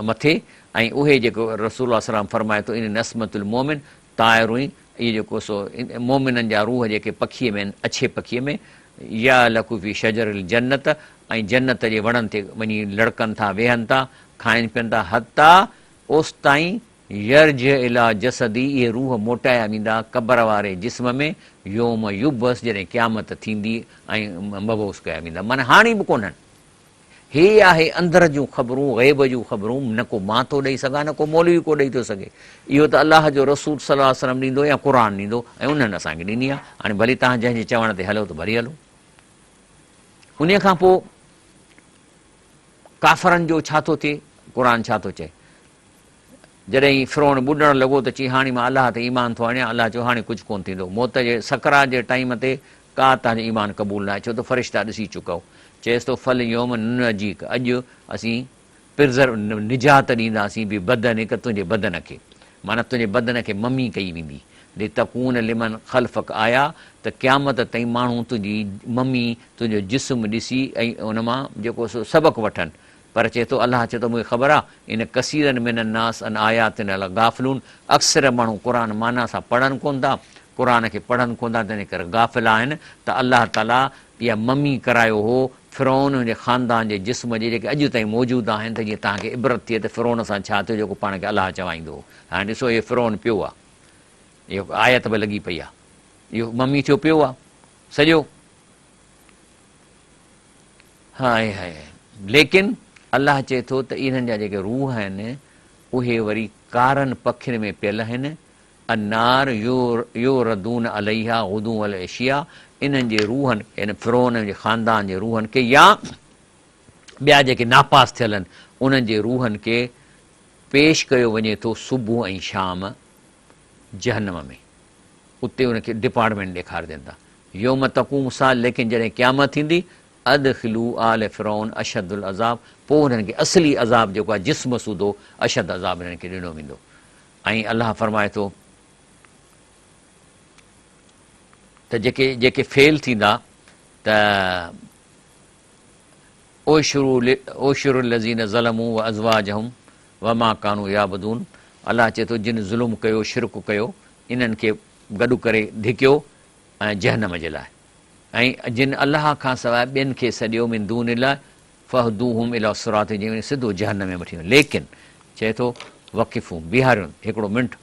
मथे, ऐं उहे जेको रसूलुल्लाह सल्लल्लाहु अलैहि वसल्लम फरमाए थो, इन नस्मतुल मोमिन ताइरुई, इहे जेको सो मोमिननि जा रूह जेके पखीअ में आहिनि, अछे पखीअ में, या लकुफ़ी शजरुल जन्नत, ऐं जन्नत जे वणनि ते वञी लड़कनि था, वेहनि था, खाइनि पीअनि था, हता ओसि ताईं यर्ज इला जसदी, इहे रूह मोटाया वेंदा क़बर वारे जिस्म में, योम युबस, जॾहिं क़यामत थींदी ऐं मबूस कया वेंदा। माना हाणे बि कोन्हनि। हे आहे अंदर जूं ख़बरूं, ग़ैब जूं ख़बरूं, न को मां थो ॾेई सघां, न को मौलवी को ॾेई थो सघे। इहो त अलाह जो रसूल सल्लल्लाहु अलैहि वसल्लम ॾींदो या क़ुर ॾींदो, ऐं उन्हनि असांखे ॾिनी आहे। हाणे भली तव्हां जंहिंजे चवण ते हलो त भली हलो। उन खां पोइ काफ़रनि जो छा थो थिए? क़ुर छा थो चए? जॾहिं फ़िरौन ॿुॾणु लॻो त चई हाणे मां अलाह ते ईमान थो आणियां, अलाह चयो हाणे कुझु कोन्ह थींदो। मौत जे सकरात जे टाइम ते का तव्हांजो ईमान क़बूल न आहे, छो त फ़रिश्ता ॾिसी चुकऊं। चएसि थो फल योम न जीक, अॼु असीं निजात ॾींदासीं बि बदन हिकु, तुंहिंजे बदन खे, माना तुंहिंजे बदन खे ममी कई वेंदी। लितकून लिमन ख़ल्फ़क आया, त क़यामत ताईं माण्हू तुंहिंजी ममी, तुंहिंजो जिस्म ॾिसी ऐं उन मां जेको सो सबक़ु वठनि। पर चए थो अलाह चए थो मूंखे ख़बर आहे, इन कसीरनि मिन नास अन आयातिन अला गाफ़िलून, अक्सर माण्हू क़ुर माना सां पढ़नि कोन था, क़ुर खे पढ़नि कोन था, तंहिं करे गाफ़िल आहिनि। त अलाह ताला इहा ममी करायो हो फ़िरौन जे ख़ानदान जे जिस्म जे, जेके अॼु ताईं मौजूदु आहिनि, त जीअं तव्हांखे इबरत थिए त फ़िरौन सां छा थियो जेको पाण खे अलाह चवाईंदो हो। हाणे ॾिसो इहो फ़िरौन पियो आहे, इहो आयत बि लॻी पई आहे, इहो ममी थियो पियो आहे सॼो। हाय हाय, लेकिन अलाह चए थो त इन्हनि जा जेके रूह आहिनि उहे वरी कारनि पखियुनि में पियल आहिनि। अनार यो रदून अलैहा गुदू अल एशिया, इन्हनि जे रूहनि, इन फ़िरौन जे ख़ानदान जे रूहनि खे, या ॿिया जेके नापास थियल आहिनि उन्हनि जे रूहनि खे पेश कयो वञे थो सुबुह ऐं शाम जहन्नम में, उते उनखे डिपार्टमेंट ॾेखारजनि था। योम तक़ूम सा, लेकिन जॾहिं क़यामत थींदी, अदखिलू आल फिरौन अशदुल अज़ाब, पोइ हुननि खे असली अज़ाब जेको आहे जिस्म सूदो अशद अज़ाब हिननि खे ॾिनो वेंदो। ऐं अलाह फरमाए थो त जेके फेल थींदा त ओशुरु लज़ीन ज़लमू व अज़वाजहुम व मा कानू याबदून, अलाह चए थो जिन ज़ुल्म कयो, शिरक कयो, इन्हनि खे गॾु करे धिकियो ऐं जहन्नम जे लाइ, ऐं जिन अलाह खां सवाइ ॿियनि खे सॼियो मिन दून लाइ फहदूहुम इला सिरात, जंहिंमें सिधो जहन्नम में वठी वञे। लेकिन चए थो वक़िफ़ूं, बिहारियुनि हिकिड़ो मिंट,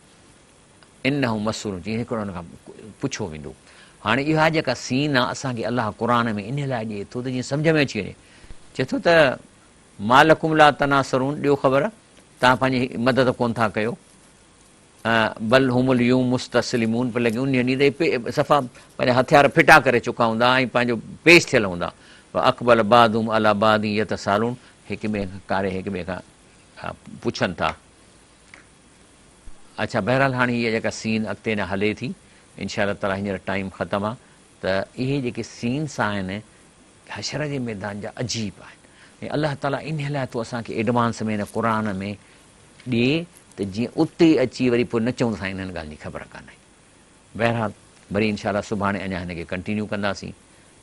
इन्नहुम मसूलून, जीअं हिकिड़ो हुन खां पुछो वेंदो। हाणे इहा जेका सीन आहे असांखे अलाह क़ुर में इन लाइ ॾिए थो त जीअं सम्झ में अची वञे। चए थो त मालकुम ला तनासरून, ॾियो ख़बर तव्हां पंहिंजी मदद कोन था कयो, बल हुमुल यूं मुस्तस्लिमून, पर लॻे उन ॾींहुं सफ़ा पंहिंजा हथियार फिटा करे चुका हूंदा ऐं पंहिंजो पेश थियल हूंदा। अकबल बादुम अला बादी यतसालून, हिक ॿिए खां कारे हिक ॿिए खां पुछनि था। अच्छा, बहरहाल हाणे हीअ जेका सीन अॻिते न हले थी, इंशा ताला हींअर टाइम ख़तमु आहे, त इहे जेके सीन्स आहिनि हशर जे मैदान जा अजीब आहिनि, ऐं अलाह ताला इन लाइ तो असांखे एडवांस में हिन क़ुर में ॾिए त जीअं उते अची वरी पोइ न चऊं असां इन्हनि ॻाल्हि जी ख़बर कान्हे। बहरहाल वरी इंशा सुभाणे अञा हिनखे कंटिन्यू कंदासीं।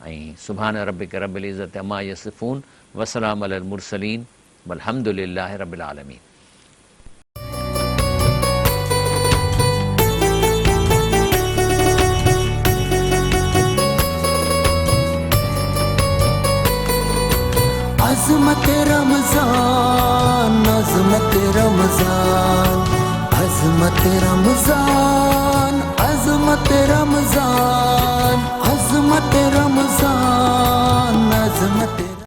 ऐं सुभाणे रबिक रबिल इज़्ज़त अम्मा यसिफ़ून, वसलाम अलल मुरसलीन, वल्हम्दुलिल्लाहि रब्बिल आलमीन। अज़मत रमज़ान, अज़मत रमज़ान, अज़मत रमज़ान, अज़मत रमज़ान, अज़मत रमज़ान, अज़मत